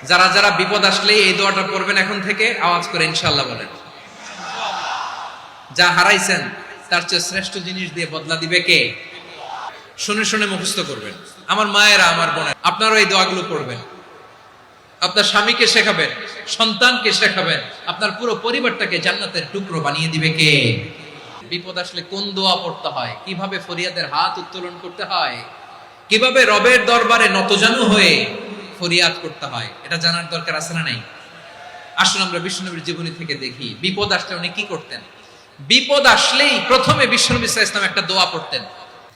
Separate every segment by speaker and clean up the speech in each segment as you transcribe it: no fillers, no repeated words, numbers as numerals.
Speaker 1: যারা যারা বিপদ আসলে এই দোয়াটা পড়বেন এখন থেকে আওয়াজ করে ইনশাআল্লাহ বলেন। যা হারাইছেন তার চেয়ে শ্রেষ্ঠ জিনিস দিয়ে বদলা দিবে কে? শুনে শুনে মুখস্থ করবেন। আমার মায়েরা, আমার বোনেরা, আপনারাও এই দোয়াগুলো পড়বেন। আপনার স্বামীকে শেখাবেন, সন্তানকে শেখাবেন, আপনার পুরো পরিবারটাকে জান্নাতের টুকরো বানিয়ে দিবে কে? বিপদ আসলে কোন দোয়া পড়তে হয়, কিভাবে ফরিয়াদের হাত উত্তোলন করতে হয়, কিভাবে রবের দরবারে নতজানু হয়ে ফরিয়াদ করতে হয়, এটা জানার দরকার আছে না নাই? আসুন আমরা বিশ্বনবীর জীবনী থেকে দেখি বিপদ আসলে উনি কি করতেন। বিপদ আসলেই প্রথমে বিশ্বনবী সাল্লাল্লাহু আলাইহি ওয়াসাল্লাম একটা দোয়া পড়তেন।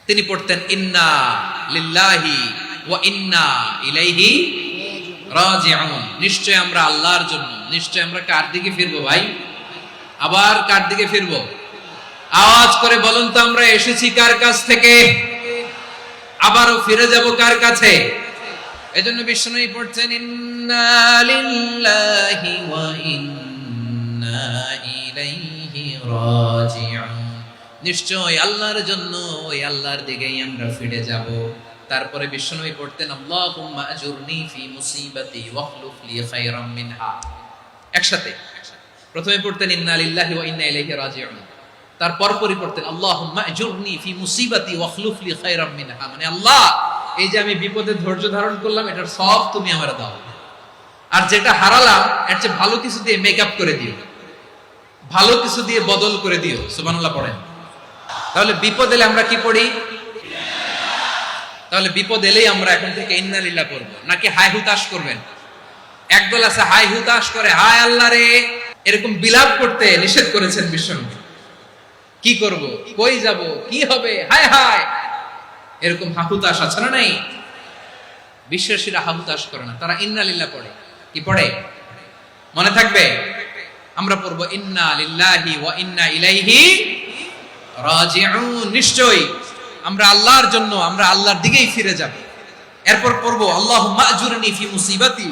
Speaker 1: তিনি পড়তেন ইন্না লিল্লাহি ওয়া ইন্না ইলাইহি রাজিউন। নিশ্চয় আমরা আল্লাহর জন্য, নিশ্চয় আমরা কার দিকে ফিরবো ভাই? আবার কার দিকে ফিরবো? আওয়াজ করে বলুন তো, আমরা এসেছি কার কাছ থেকে, আবারও ফিরে যাব কার কাছে? এজন্য বিশ্বনবী পড়ছেন ইন্না লিল্লাহি ওয়া ইন্না ইলাইহি রাজিউন। নিশ্চয় আল্লাহর জন্য, ওই আল্লাহর দিকেই আমরা ফিরে যাব। তারপরে বিশ্বনবী পড়তেন আল্লাহুম্মা আজুরনি ফি মুসিবাতি ওয়াখলুফ লি খায়রাম মিনহা। একসাথে প্রথমে পড়তেন ইন্না লিল্লাহি ওয়া ইন্না ইলাইহি রাজিউন, তারপর পড়তেন আল্লাহুম্মা আজুরনি ফি মুসিবাতি ওয়াখলুফ লি খায়রাম মিনহা, মানে আল্লাহ এই যে আমি বিপদে ধৈর্য ধারণ করলাম এটার সব তুমি আমারে দাও, আর যেটা হারালাম এর চেয়ে ভালো কিছু দিয়ে মেকআপ করে দিও, ভালো কিছু দিয়ে বদল করে দিও। সুবহানাল্লাহ পড়েন। তাহলে বিপদ এলে আমরা কি পড়ি? তাহলে বিপদ এলেই আমরা এখন থেকে ইন্না লিল্লাহ পড়বো, নাকি হাই হুতাশ করবেন? একদল আছে হাই হুতাশ করে, হায় আল্লাহ রে, এরকম বিলাপ করতে নিষেধ করেছেন বিশ্বনবী। কি করব, কই যাব, কি হবে, হায় হায়, এরকম হাহুতাশ আছে না নাই? বিশ্বাসীরা হাহুতাশ করে না, তারা ইন্না লিল্লাহ পড়ে। কি পড়ে মনে থাকবে? আমরা পড়বো ইন্না লিল্লাহি ওয়া ইন্না ইলাইহি রাজিউন। নিশ্চয় আমরা আল্লাহর জন্য, আমরা আল্লাহর দিকেই ফিরে যাব। এরপর পড়বো আল্লাহুম্মা আজুরনি ফি মুসিবাতি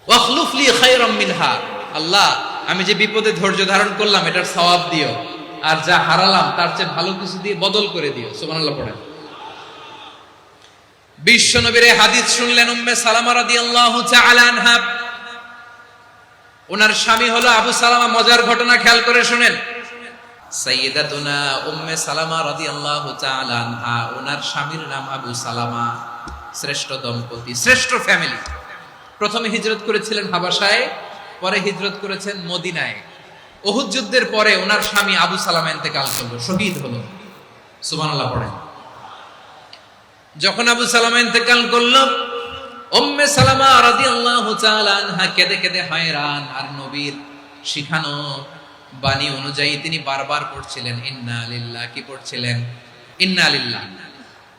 Speaker 1: ওয়াখলুফ লি খায়রাম মিনহা। আল্লাহ আমি যে বিপদে ধৈর্য ধারণ করলাম এটার সওয়াব দিও, আর যা হারালাম তার চেয়ে ভালো কিছু দিয়ে বদল করে দিও। সুবহানাল্লাহ পড়েন। বিশ্বনবীর হাদিস শুনলেন উম্মে সালামা রাদিয়াল্লাহু তাআলা আনহা। ওনার স্বামী হলো আবু সালামা। মজার ঘটনা খেয়াল করে শুনেন। সাইয়্যিদাতুনা উম্মে সালামা রাদিয়াল্লাহু তাআলা আনহা, ওনার স্বামীর নাম আবু সালামা। শ্রেষ্ঠ দম্পতি, শ্রেষ্ঠ ফ্যামিলি। প্রথমে হিজরত করেছিলেন হাবাসায়, পরে হিজরত করেছেন মদিনায়। উহুদ যুদ্ধের পরে ওনার স্বামী আবু সালামা ইন্তেকাল করলো, শহীদ হলো। সুবহানাল্লাহ পড়েন। যখন আবু সালামা ইন্তেকাল করলো, উম্মে সালামা রাদিয়াল্লাহু তাআলা আনহা কেঁদে কেঁদে হয়রান। আর নবীর শিখানো বাণী অনুযায়ী তিনি বারবার পড়ছিলেন ইন্না লিল্লাহ। কি পড়ছিলেন? ইন্না লিল্লাহ।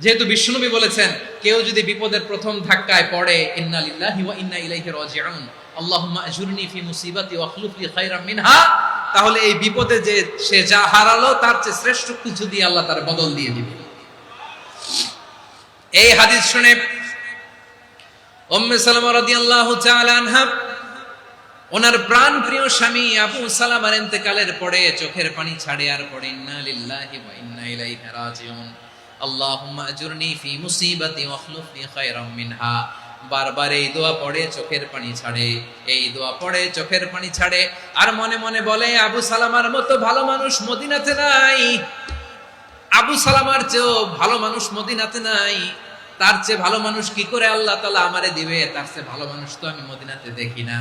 Speaker 1: যেহেতু বিশ্বনবী বলেছেন কেউ যদি বিপদের প্রথম ধাক্কায় পড়ে ইন্না লিল্লাহি ওয়া ইন্না ইলাইহি রাজিউন, আল্লাহুম্মা আজুরনি ফি মুসিবাতি ওয়াখলুফ লি খায়রাম মিনহা, তাহলে এই বিপদে যে সে যা হারালো তার চেয়ে শ্রেষ্ঠ কিছু দিয়ে আল্লাহ তার বদল দিয়ে দিবে। এই হাদিস শুনে উম্মে সালামা রাদিয়াল্লাহু তাআলা আনহা ওনার প্রাণ প্রিয় স্বামী আবু সালামার ইন্তেকালের পরে চোখের পানি ছাড়ে আর পড়ে ইন্না লিল্লাহি ওয়া ইন্না ইলাইহি রাজিউন, আল্লাহুম্মা আজুরনি ফি মুসিবাতি ওয়াখলুফ লি খায়রাম মিনহা। বারবার এই দোয়া পড়ে চোখের পানি ছাড়ে, এই দোয়া পড়ে চোখের পানি ছাড়ে, আর মনে মনে বলে আবু সালামার মতো ভালো মানুষ মদিনাতে নাই, আবু সালামার চেয়েও ভালো মানুষ মদিনাতে নাই, তার চেয়ে ভালো মানুষ কি করে আল্লাহ তাআলা আমারে দিবে, তার চেয়ে ভালো মানুষ তো আমি মদিনাতে দেখি না।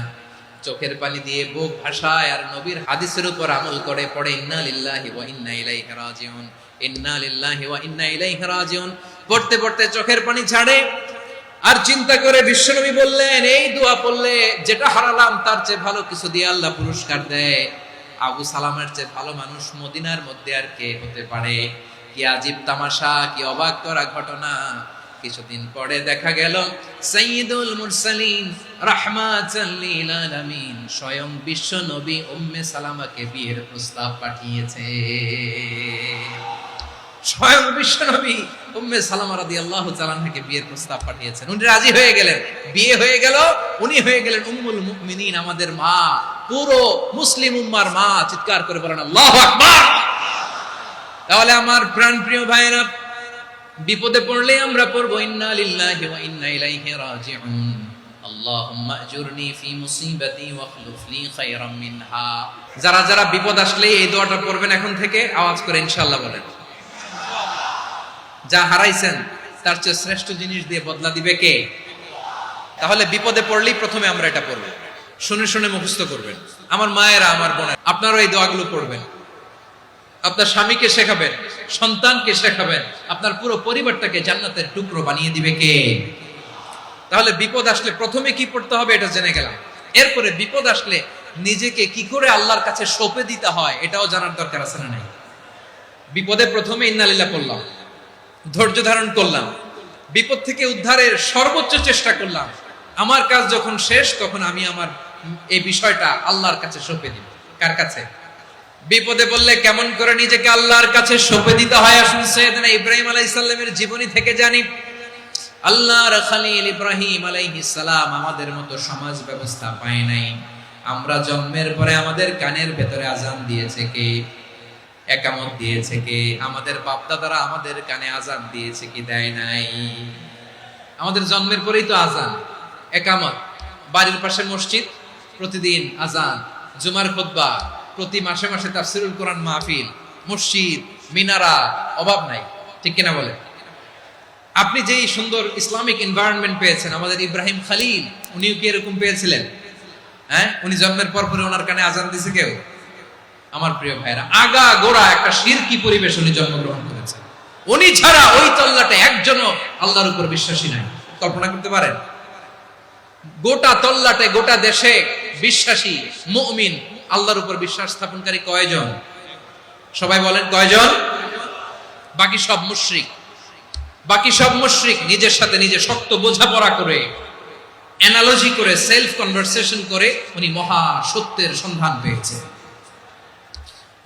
Speaker 1: চোখের পানি দিয়ে বুক ভাসায় আর নবীর হাদিসের উপর আমল করে পড়ে ইন্না লিল্লাহি ওয়া ইন্না ইলাইহি রাজিউন, ইন্না লিল্লাহি ওয়া ইন্না ইলাইহি রাজিউন। পড়তে পড়তে চোখের পানি ছাড়ে আর চিন্তা করে বিশ্বনবী বললেন এই দোয়া পড়লে যেটা হারালাম তার চেয়ে ভালো কিছু দিয়ে আল্লাহ পুরস্কার দেয়। আবু সালামের চেয়ে ভালো মানুষ মদিনার মধ্যে আর কে হতে পারে? কি আজীব তামাশা, কি অবাক করা ঘটনা। কিছুদিন পরে দেখা গেল সাইয়্যিদুল মুরসালিন রাহমাতাল লিল আলামিন স্বয়ং বিশ্ব নবী উম্মে সালামাকে বিয়ের প্রস্তাব পাঠিয়েছে। স্বয়ং বিশ্ব নবী উম্মে সালামা রাদিয়াল্লাহু তাআলা আনহাকে বিয়ের প্রস্তাব পাঠিয়েছেন। উনি রাজি হয়ে গেলেন, বিয়ে হয়ে গেল, উনি হয়ে গেলেন উম্মুল মুমিনিন, আমাদের মা, পুরো মুসলিম উম্মার মা। চিৎকার করে বলেন আল্লাহু আকবার। তাহলে আমার প্রাণ প্রিয় ভাইরা, বিপদে পড়লে আমরা পড়বো ইন্না লিল্লাহি ওয়া ইন্না ইলাইহি রাজিউন, আল্লাহুম্মা আজুরনি ফি মুসিবাতি ওয়াখলুফ লি খায়রাম মিনহা। যারা যারা বিপদ আসলে এই দোয়াটা পড়বেন এখন থেকে আওয়াজ করে ইনশাআল্লাহ বলেন। যা হারাইছেন তার চেয়ে শ্রেষ্ঠ জিনিস দিয়ে বদলা দিবে কে? তাহলে বিপদে পড়লেই প্রথমে আমরা এটা পড়ব, শুনে শুনে মুখস্থ করবেন। আমার মায়েরা, আমার বোনেরা, আপনারা এই দোয়াগুলো পড়বেন, আপনার স্বামীকে শেখাবেন, সন্তানকে শেখাবেন, আপনার পুরো পরিবারটাকে জান্নাতের টুকরো বানিয়ে দিবে কে? তাহলে বিপদ আসলে প্রথমে কি পড়তে হবে এটা জেনে গেলাম। এরপরে বিপদ আসলে নিজেকে কি করে আল্লাহর কাছে সঁপে দিতে হয় এটাও জানার দরকার আছে না নাই? বিপদে প্রথমে ইন্নালিল্লাহ করলাম, ধৈর্য ধারণ করলাম, বিপদ থেকে উদ্ধারের সর্বোচ্চ চেষ্টা করলাম, আমার কাজ যখন শেষ তখন আমি আমার এই বিষয়টা আল্লাহর কাছে সঁপে দিব। কার কাছে? বিপদে বললে কেমন করে নিজেকে আল্লাহর কাছে সঁপে দিতে হয় আসুন সাইয়েদনা ইব্রাহিম আলাইহিস সালামের জীবনী থেকে জানি। আল্লাহর খলিল ইব্রাহিম আলাইহিস সালাম আমাদের মতো সমাজ ব্যবস্থা পায় নাই। আমরা জন্মের পরে আমাদের কানের ভেতরে আজান দিয়েছে কে? একামত দিয়েছে কে? আমাদের বাপ দাদারা আমাদের কানে আজান দিয়েছে কি? দেয় নাই। আমাদের জন্মের পরেই তো আজান, একামত, বাড়ির পাশে মসজিদ, প্রতিদিন আজান, জুমার খুতবা, প্রতি মাসে মাসে তাফসীরুল কোরআন মাহফিল, মসজিদ, মিনারা, অভাব নাই। ঠিক কিনা বলে? আপনি যেই সুন্দর ইসলামিক এনভায়রনমেন্ট পেয়েছেন, আমাদের ইব্রাহিম খলিল উনিও কি এরকম পেয়েছিলেন? হ্যাঁ, উনি জন্মের পর পরে ওনার কানে আজান দিয়েছে কেউ? আমার প্রিয় ভাইরা, আগা গোড়া একটা শিরকি পরিবেশ উনি জন্মগ্রহণ করেছেন। উনি ছাড়া ওই তল্লাটে একজনও আল্লাহর উপর বিশ্বাসী নাই। কল্পনা করতে পারেন? গোটা তল্লাটে, গোটা দেশে বিশ্বাসী মুমিন, আল্লাহর উপর বিশ্বাস স্থাপনকারী কয়জন? সবাই বলেন কয়জন? বাকি সব মুশরিক। বাকি সব মুশরিক নিজের সাথে নিজে শক্ত বোঝাপড়া করে, অ্যানালজি করে, সেলফ কনভারসেশন করে উনি মহা সত্যের সন্ধান পেয়েছে।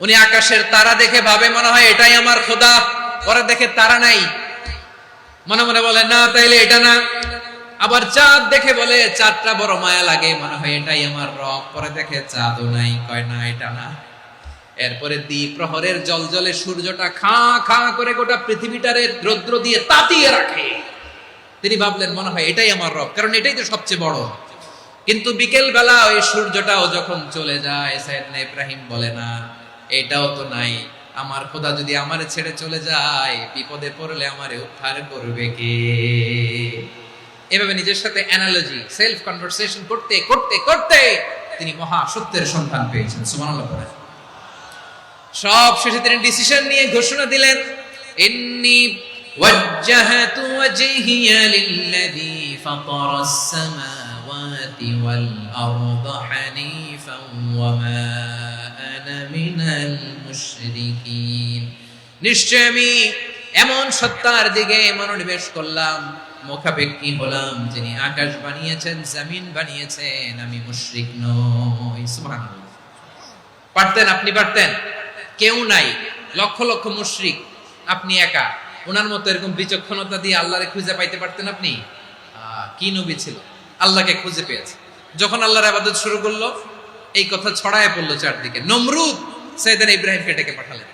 Speaker 1: উনি আকাশের তারা দেখে ভাবে মনে হয় এটাই আমার খোদা। ওরা দেখে তারা নাই, মনে মনে বলে না তাইলে এটা না। আবার চাঁদ দেখে বলে চাঁদটা বড় মায়া লাগে, মনে হয় এটাই আমার রব। পরে দেখে চাঁদও নাই, কয় না এটা না। এরপরে দ্বীপ প্রহরের জলজলে সূর্যটা খা খা করে গোটা পৃথিবীটারে রৌদ্র দিয়ে তাতিয়ে রাখে। তিনি ভাবলেন মনে হয় এটাই আমার রব, কারণ এটাই তো সবচেয়ে বড়। কিন্তু বিকেল বেলা ওই সূর্যটাও যখন চলে যায়, সাইয়েদনা ইব্রাহিম বলে না এটাও তো নাই। আমার খোদা যদি আমারে ছেড়ে চলে যায়, বিপদে পড়লে আমারে উদ্ধার করবে কে? এভাবে নিজের সাথে অ্যানালজি, সেলফ কনভারসেশন করতে করতে করতে তিনি মহা সত্যের সন্ধান পেয়েছেন। সুবহানাল্লাহ বলেন। সব শেষে তিনি ডিসিশন নিয়ে ঘোষণা দিলেন, ইন্নী ওয়াজ্জাহাতু ওয়াজহিয়া লিল্লাযী ফাতারাস সামাওয়াতি ওয়াল আরদা হানিফান ওয়া মা আনা মিনাল মুশরিকিন। নিশ্চয় আমি এমন সত্তার দিকে মনোনিবেশ করলাম, মুখাপেক্ষী হলাম, যিনি আকাশ বানিয়েছেন, জমিন বানিয়েছেন, আমি মুশরিক নই। সুবহানাল্লাহ। পারতেন? আপনি পারতেন? কেউ নাই, লক্ষ লক্ষ মুশরিক, আপনি একা। ওনার মতো এরকম বিচক্ষণতা দিয়ে আল্লাহরে খুঁজে পাইতে পারতেন আপনি? কি নবী ছিল, আল্লাহকে খুঁজে পেয়েছে। যখন আল্লাহর ইবাদত শুরু করলো, এই কথা ছড়ায় পড়লো চারদিকে। নমরুদ সাইয়েদনা ইব্রাহিমকে ডেকে পাঠালেন।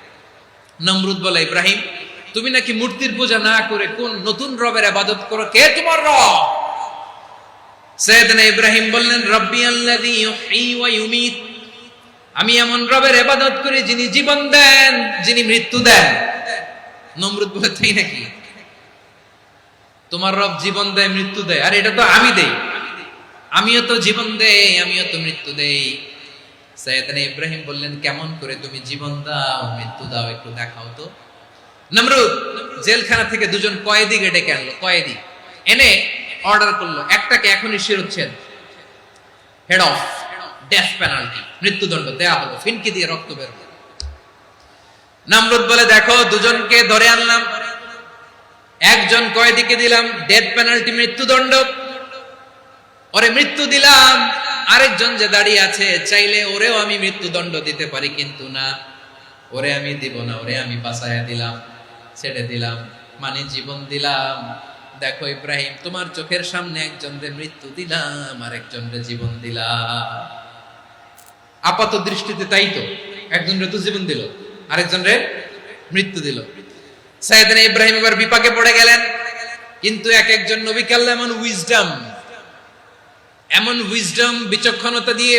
Speaker 1: নমরুদ বলে, ইব্রাহিম তুমি নাকি মূর্তির পূজা না করে কোন নতুন রবের ইবাদত করো, কে তোমার রব? সাইয়েদনা ইব্রাহিম বললেন, রব্বি আল্লাযী ইউহয়ী ওয়া ইউমীত। আমি এমন রবের ইবাদত করি যিনি জীবন দেন, যিনি মৃত্যু দেন। নমরুদ বলে, তাই নাকি? তোমার রব জীবন দেয়, মৃত্যু দেয়, আর এটা তো আমি দেই। আমিও তো জীবন দেই, আমিও তো মৃত্যু দেই। সাইয়েদনা ইব্রাহিম বললেন, কেমন করে তুমি জীবন দাও, মৃত্যু দাও, একটু দেখাও তো। নমরুদ জেলখানা থেকে দুজন কয়েদিকে ডেকে আনলো। কয়েদি এনে অর্ডার করলো, একটাকে এখনই শিরোচ্ছেদ, হেড অফ, ডেথ পেনাল্টি, মৃত্যুদণ্ড দেয়া হলো, ফিনকি দিয়ে রক্ত বের হলো। নমরুদ বলে, দেখো দুজনকে ধরে আনলাম, একজন কয়েদিকে দিলাম ডেথ পেনাল্টি, মৃত্যুদণ্ড, ওরে মৃত্যু দিলাম। আরেকজন যে দাঁড়িয়ে আছে, চাইলে ওরেও আমি মৃত্যুদণ্ড দিতে পারি, কিন্তু না, ওরে আমি দিব না, ওরে আমি বাঁচাইয়া দিলাম, ছেড়ে দিলাম, মানে জীবন দিলাম। দেখো ইব্রাহিম, তোমার চোখের সামনে একজনরে মৃত্যু দিলাম, আর একজনরে জীবন দিলাম। আপাত দৃষ্টিতে তাই তো, একজনরে তো জীবন দিল, আরেকজনরে মৃত্যু দিল। সাইয়েদনা ইব্রাহিম এবার বিপাকে পড়ে গেলেন। কিন্তু এক একজন নবীকে আল্লাহ এমন উইজডম, এমন উইজডম বিচক্ষণতা দিয়ে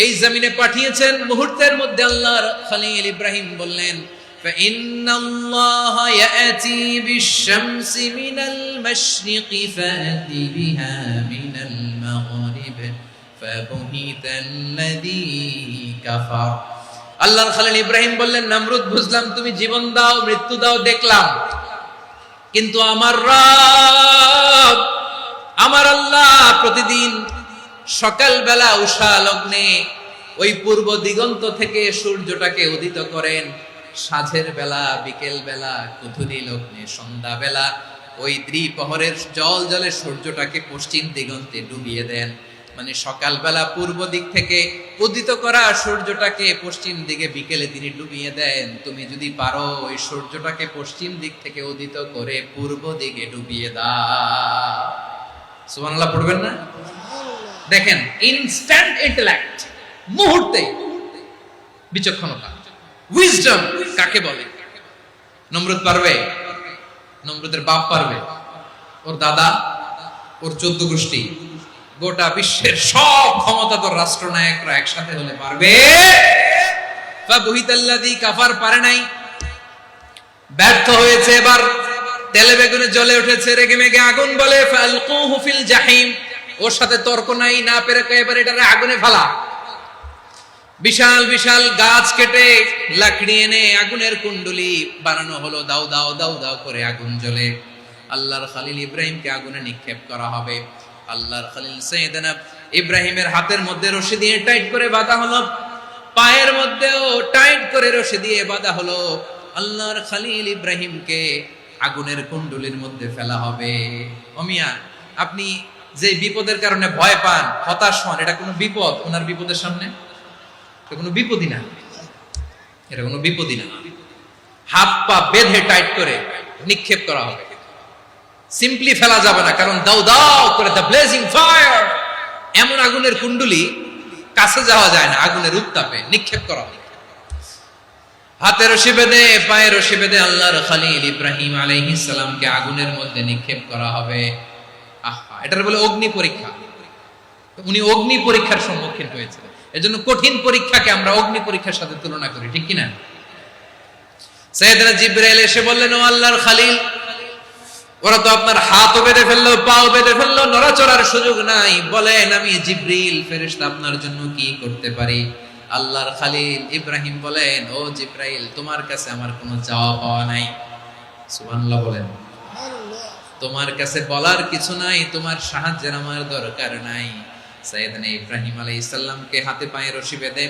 Speaker 1: এই জমিনে পাঠিয়েছেন, মুহূর্তের মধ্যে আল্লাহর খলিল ইব্রাহিম বললেন فإن الله يأتي بالشمس من المشرق فأت بها من المغرب فبهت الذي كفر। আল্লাহর খলিল ইব্রাহিম বললেন, নমরুদ বুঝলাম তুমি জীবন দাও মৃত্যু দাও দেখলাম, কিন্তু আমার রব আমার আল্লাহ প্রতিদিন সকালবেলা উষা লগ্নে ওই পূর্ব দিগন্ত থেকে সূর্যটাকে উদিত করেন, সাঁঝের বেলা বিকেল বেলা কুথুরি লগ্নে সন্ধ্যা বেলা ওই দ্বিপ্রহরের জল জলে সূর্যটাকে পশ্চিম দিগন্তে ডুবিয়ে দেন। মানে সকালবেলা পূর্ব দিক থেকে উদিত করা সূর্যটাকে পশ্চিম দিকে বিকেলে তিনি ডুবিয়ে দেন। তুমি যদি পারো ওই সূর্যটাকে পশ্চিম দিক থেকে উদিত করে পূর্ব দিকে ডুবিয়ে দাও। সুবহানাল্লাহ পড়বেন না? দেখেন, ইনস্ট্যান্ট ইন্টেলেক্ট, মুহূর্তে বিচক্ষণতা, উইজডম কাকে বলে? নমরুদ পারবে? নমরুদের বাপ পারবে? ওর দাদা, ওর 14 গোষ্ঠী, গোটা বিশ্বের সব ক্ষমতাধর রাষ্ট্রনায়করা একসাথে হলে পারবে? ফাবুহিতাল্লাযী কাফার পারে নাই, ব্যর্থ হয়েছে। এবার তেলে বেগুনে জ্বলে উঠেছে, রেগে মেগে আগুন বলে ফালকুহু ফিল জাহিম। ওর সাথে তর্ক নাই, না পেরে এবার এটারে আগুনে ফেলা। বিশাল বিশাল গাছ কেটে লাকড়ি এনে আগুনের কুণ্ডলি বানানো হলো, দাও দাও দাও দাও করে আগুন জ্বলে। আল্লাহর খলিল ইব্রাহিমকে আগুনে নিক্ষেপ করা হবে। আল্লাহর খলিল সাইয়েদনা ইব্রাহিমের হাতের মধ্যে রশি দিয়ে টাইট করে বাঁধা হলো, পায়ের মধ্যেও টাইট করে রশি দিয়ে বাঁধা হলো। আল্লাহর খলিল ইব্রাহিমকে আগুনের কুণ্ডলির মধ্যে ফেলা হবে। ও মিয়া, আপনি যে বিপদের কারণে ভয় পান, হতাশ হন, এটা কোনো বিপদ? ওনার বিপদের সামনে এটা কোনো বিপদই না, এটা কোনো বিপদই না। হাত পা বেঁধে টাইট করে নিক্ষেপ করা হবে, সিম্পলি ফেলা যাবে না, কারণ দাও দাও করে দ্য ব্লেজিং ফায়ার, এমন আগুনের কুণ্ডলি কাছে যাওয়া যায় না, আগুনের উত্তাপে নিক্ষেপ করা হবে। হাতে রশি বেঁধে পায়ে রশি বেঁধে আল্লাহর খলিল ইব্রাহিম আলাইহিস সালামকে আগুনের মধ্যে নিক্ষেপ করা হবে। আহা, এটার বলে অগ্নি পরীক্ষা। উনি অগ্নি পরীক্ষার সম্মুখীন হয়েছিলেন। এজন্য কঠিন পরীক্ষাকে আমরা অগ্নি পরীক্ষার সাথে তুলনা করি, ঠিক কিনা? সাইয়েদনা জিবরাইল এসে বললেন, ও আল্লাহর খলিল, ওরা তো আপনার হাতও বেঁধে ফেললো, পাও বেঁধে ফেললো, নড়াচড়ার সুযোগ নাই, বলেন আমি জিবরিল ফেরেশতা আপনার জন্য কি করতে পারি? আল্লাহর খলিল ইব্রাহিম বলেন, ও জিবরাইল, তোমার কাছে আমার কোনো চাওয়া পাওয়া নাই। সুবহানাল্লাহ বলেন। তোমার কাছে বলার কিছু নাই, তোমার সাহায্যের আমার দরকার নাই। সাইয়েদনা ইব্রাহিম আলাইহিস সালামকে হাতে পায়ে রশি বেঁধে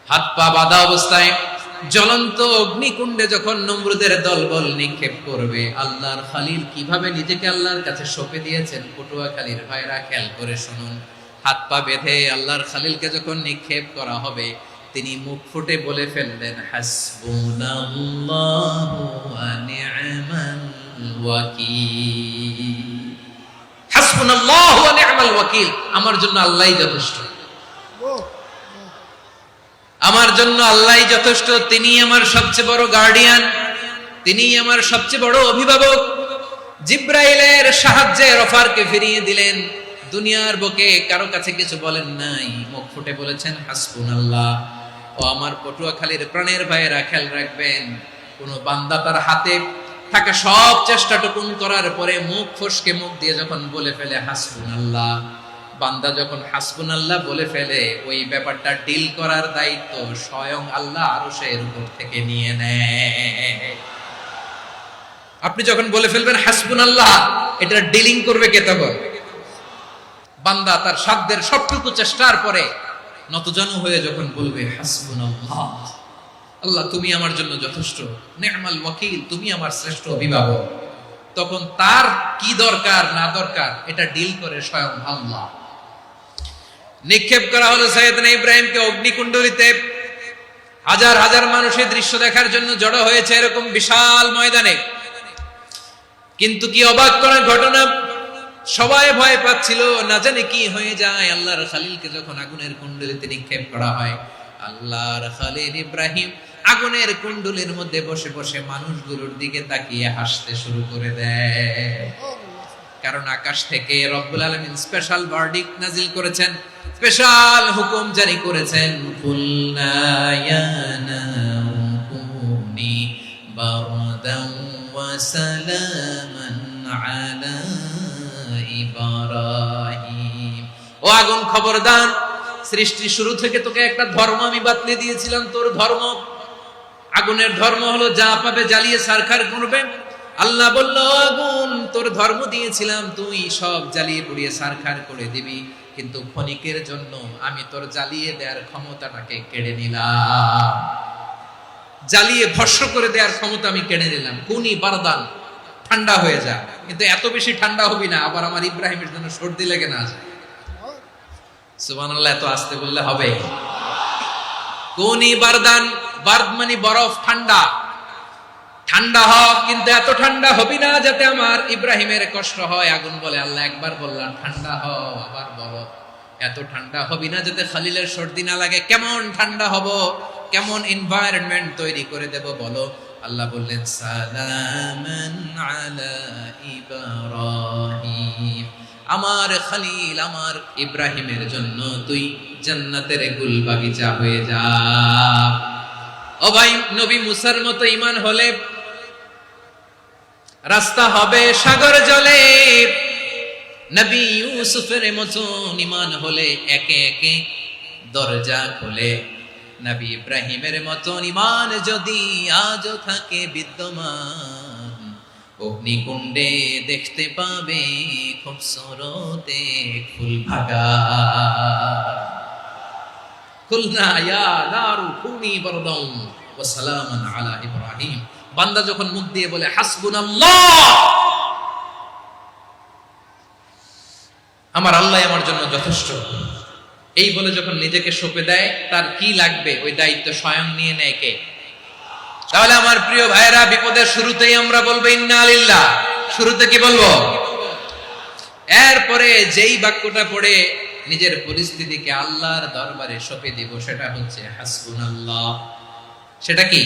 Speaker 1: হাত পা বাঁধা অবস্থায় জ্বলন্ত অগ্নিকুণ্ডে যখন নমরুদের দলবল নিক্ষেপ করবে, আল্লাহর খলিল কিভাবে নিজেকে আল্লাহর কাছে সঁপে দিয়েছেন, পটুয়াখালীর ভাইরা খেয়াল করে শুনুন। হাত পা বেঁধে আল্লাহর খলিলকে যখন নিক্ষেপ করা হবে, তিনি মুখ ফুটে বলে ফেললেন, হাসবুনাল্লাহু ওয়া নি'মাল ওয়াকিল। হাসবুনাল্লাহু ওয়া নি'মাল ওয়াকিল, আমার জন্য আল্লাহই যথেষ্ট, আমার জন্য আল্লাহই যথেষ্ট। তিনি আমার সবচেয়ে বড় গার্ডিয়ান, তিনি আমার সবচেয়ে বড় অভিভাবক। জিবরাইলের সাহায্যে অফারকে ফিরিয়ে দিলেন। দুনিয়ার বুকে কারো কাছে কিছু বলেন নাই, মুখ ফুটে বলেছেন হাসবুনাল্লাহ। ও আমার পটুয়াখালীর প্রাণের ভাইয়েরা, খেয়াল রাখবেন, কোন বান্দা তার হাতে থাকা সব চেষ্টাটুকুন করার পরে মুখ ফসকে মুখ দিয়ে যখন বলে ফেলে হাসবুনাল্লাহ, বান্দা যখন হাসবুনাল্লাহ বলে ফেলে, ওই ব্যাপারটা ডিল করার দায়িত্ব স্বয়ং আল্লাহ আরশের উপর থেকে নিয়ে নেয়। আপনি যখন বলে ফেলবেন হাসবুনাল্লাহ, এটা ডিলিং করবে কে তখন? বান্দা তার সাধ্যের সবটুকু চেষ্টার পরে নতজানু হয়ে যখন বলবে হাসবুনাল্লাহ, আল্লাহ তুমি আমার জন্য যথেষ্ট, নি'মাল ওয়াকিল, তুমি আমার শ্রেষ্ঠ অভিভাবক, তখন তার কি দরকার না দরকার এটা ডিল করে স্বয়ং আল্লাহ। নিক্ষেপ করা হলো সাইয়েদনা ইব্রাহিমকে অগ্নিকুণ্ডলিতে। হাজার হাজার মানুষের দৃশ্য দেখার জন্য জড়ো হয়েছে এরকম বিশাল ময়দানে। কিন্তু কি অবাক করার ঘটনা, সবাই ভয় পাচ্ছিল, না জানে কি হয়ে যায়। আল্লাহর খলিলকে যখন আগুনের কুণ্ডলিতে নিক্ষেপ করা হয়, আল্লাহর খলিল ইব্রাহিম আগুনের কুণ্ডলির মধ্যে বসে বসে মানুষগুলোর দিকে তাকিয়ে হাসতে শুরু করে দেয়। কারণ আকাশ থেকে রব্বুল আলামিন স্পেশাল ভার্ডিক্ট নাজিল করেছেন, স্পেশাল হুকুম জারি করেছেন, কুলনা ইয়া নারু কুনি বারদান ওয়া সালামান আলা ইব্রাহিম। ও আগুন খবরদার, সৃষ্টির শুরু থেকে তোকে একটা ধর্ম আমি বাতলে দিয়েছিলাম, তোর ধর্ম আগুনের ধর্ম হলো যা পাবে জ্বালিয়ে ছারখার করবে। আল্লাহ বলল, আগুন তোর ধর্ম দিয়েছিলাম, তুই সব জ্বালিয়ে পুড়িয়ে ছারখার করে দিবি, কিন্তু ক্ষণিকের জন্য আমি তোর জ্বালিয়ে দেওয়ার ক্ষমতাটাকে কেড়ে নিলাম, জ্বালিয়ে ভস্ম করে দেওয়ার ক্ষমতা আমি কেড়ে নিলাম। কুনি বারদান, ঠান্ডা হয়ে যা, কিন্তু এত বেশি ঠান্ডা হবি না আবার আমার ইব্রাহিমের জন্য সর্দি লেগে না যায়। সুবহানাল্লাহ, এত আস্তে বললে হবে? কুনি বারদান, বারদ মানে বরফ, ঠান্ডা, ঠান্ডা হ, কিন্তু এত ঠান্ডা হবি না যাতে আমার ইব্রাহিমের কষ্ট হয়। আগুন বলে, আল্লাহ একবার বললাম ঠান্ডা হ, আবার বরফ, এত ঠান্ডা হবি না যাতে খলিলের সর্দি না লাগে। কেমন ঠান্ডা হব, কেমন এনভায়রনমেন্ট তৈরি করে দেব বলো? আল্লাহ বললেন, সালামান আলা ইব্রাহিম, আমার খলিল আমার ইব্রাহিমের জন্য তুই জান্নাতের গুল বাগিচা হয়ে যা। ও ভাই, নবী মুসার মতো ঈমান হলে রাস্তা হবে সাগর জলে, নবী ইউসুফের মতো ঈমান হলে একে একে দরজা খোলে, নবী ইব্রাহিমের মতো ঈমান যদি আজও থাকে বিদ্যমান, অগ্নিকুণ্ডে দেখতে পাবে খুবসুরত এক ফুল ভাগা। কুলনা ইয়া নারু কুনি বারদান ওয়া সালামান আলা ইব্রাহিম। বান্দা যখন মুখ দিয়ে বলে হাসবুনাল্লাহ, আমার আল্লাহ আমার জন্য যথেষ্ট, এই বলে যখন নিজেকে সঁপে দেয়, তার কি লাগবে ওই দায়িত্ব স্বয়ং নিয়ে নেয় কে? তাহলে আমার প্রিয় ভাইয়েরা, বিপদের শুরুতেই আমরা বলবো ইন্না লিল্লাহ। শুরুতে কি বলবো? এরপরে যেই বাক্যটা পড়ে নিজের পরিস্থিতিকে আল্লাহর দরবারে সঁপে দিব, সেটা হচ্ছে হাসবুনাল্লাহ। সেটা কি?